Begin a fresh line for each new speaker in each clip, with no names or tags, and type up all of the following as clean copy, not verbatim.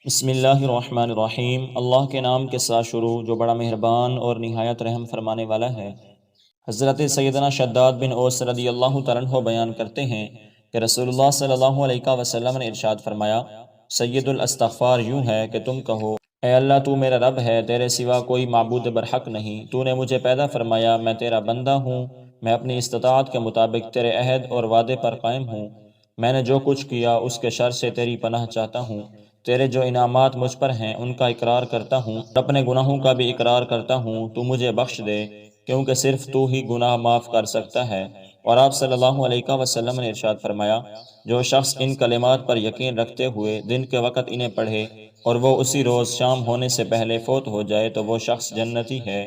بسم اللہ الرحمن الرحیم۔ اللہ کے نام کے ساتھ شروع جو بڑا مہربان اور نہایت رحم فرمانے والا ہے۔ حضرت سیدنا شداد بن اوس رضی اللہ تعالیٰ عنہ بیان کرتے ہیں کہ رسول اللہ صلی اللہ علیہ وسلم نے ارشاد فرمایا، سید الاستغفار یوں ہے کہ تم کہو، اے اللہ تو میرا رب ہے، تیرے سوا کوئی معبود برحق نہیں، تو نے مجھے پیدا فرمایا، میں تیرا بندہ ہوں، میں اپنی استطاعت کے مطابق تیرے عہد اور وعدے پر قائم ہوں، میں نے جو کچھ کیا اس کے شر سے تیری پناہ چاہتا ہوں، تیرے جو انعامات مجھ پر ہیں ان کا اقرار کرتا ہوں، اپنے گناہوں کا بھی اقرار کرتا ہوں، تو مجھے بخش دے کیونکہ صرف تو ہی گناہ معاف کر سکتا ہے۔ اور آپ صلی اللہ علیہ وسلم نے ارشاد فرمایا، جو شخص ان کلمات پر یقین رکھتے ہوئے دن کے وقت انہیں پڑھے اور وہ اسی روز شام ہونے سے پہلے فوت ہو جائے تو وہ شخص جنتی ہے،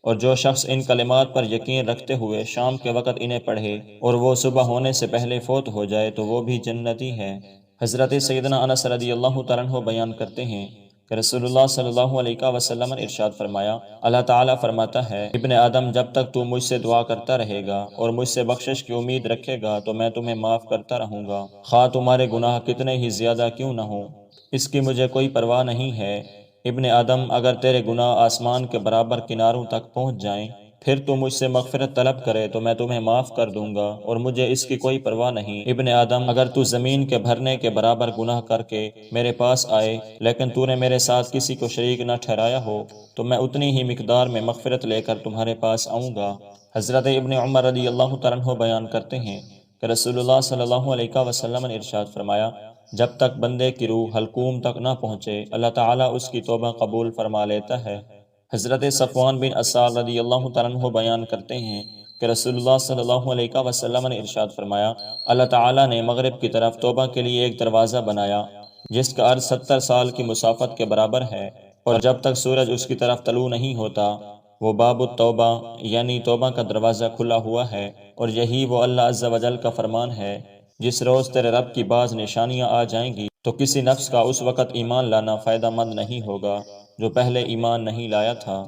اور جو شخص ان کلمات پر یقین رکھتے ہوئے شام کے وقت انہیں پڑھے اور وہ صبح ہونے سے پہلے فوت ہو جائے تو وہ بھی جنتی ہے۔ حضرت سیدنا انس رضی اللہ تعالیٰ عنہ بیان کرتے ہیں کہ رسول اللہ صلی اللہ علیہ وسلم نے ارشاد فرمایا، اللہ تعالیٰ فرماتا ہے، ابن آدم جب تک تو مجھ سے دعا کرتا رہے گا اور مجھ سے بخشش کی امید رکھے گا تو میں تمہیں معاف کرتا رہوں گا، خواہ تمہارے گناہ کتنے ہی زیادہ کیوں نہ ہوں، اس کی مجھے کوئی پرواہ نہیں ہے۔ ابن آدم اگر تیرے گناہ آسمان کے برابر کناروں تک پہنچ جائیں پھر تو مجھ سے مغفرت طلب کرے تو میں تمہیں معاف کر دوں گا اور مجھے اس کی کوئی پرواہ نہیں۔ ابن آدم اگر تو زمین کے بھرنے کے برابر گناہ کر کے میرے پاس آئے لیکن تو نے میرے ساتھ کسی کو شریک نہ ٹھہرایا ہو تو میں اتنی ہی مقدار میں مغفرت لے کر تمہارے پاس آؤں گا۔ حضرت ابن عمر رضی اللہ تعالیٰ عنہ بیان کرتے ہیں کہ رسول اللہ صلی اللہ علیہ وسلم نے ارشاد فرمایا، جب تک بندے کی روح حلقوم تک نہ پہنچے اللہ تعالیٰ اس کی توبہ قبول فرما لیتا ہے۔ حضرت صفوان بن اسال رضی اللہ تعالیٰ عنہ بیان کرتے ہیں کہ رسول اللہ صلی اللہ علیہ وسلم نے ارشاد فرمایا، اللہ تعالیٰ نے مغرب کی طرف توبہ کے لیے ایک دروازہ بنایا جس کا عرض 70 سال کی مسافت کے برابر ہے، اور جب تک سورج اس کی طرف طلوع نہیں ہوتا وہ باب التوبہ یعنی توبہ کا دروازہ کھلا ہوا ہے، اور یہی وہ اللہ عز و جل کا فرمان ہے، جس روز تیرے رب کی بعض نشانیاں آ جائیں گی تو کسی نفس کا اس وقت ایمان لانا فائدہ مند نہیں ہوگا جو پہلے ایمان نہیں لایا تھا۔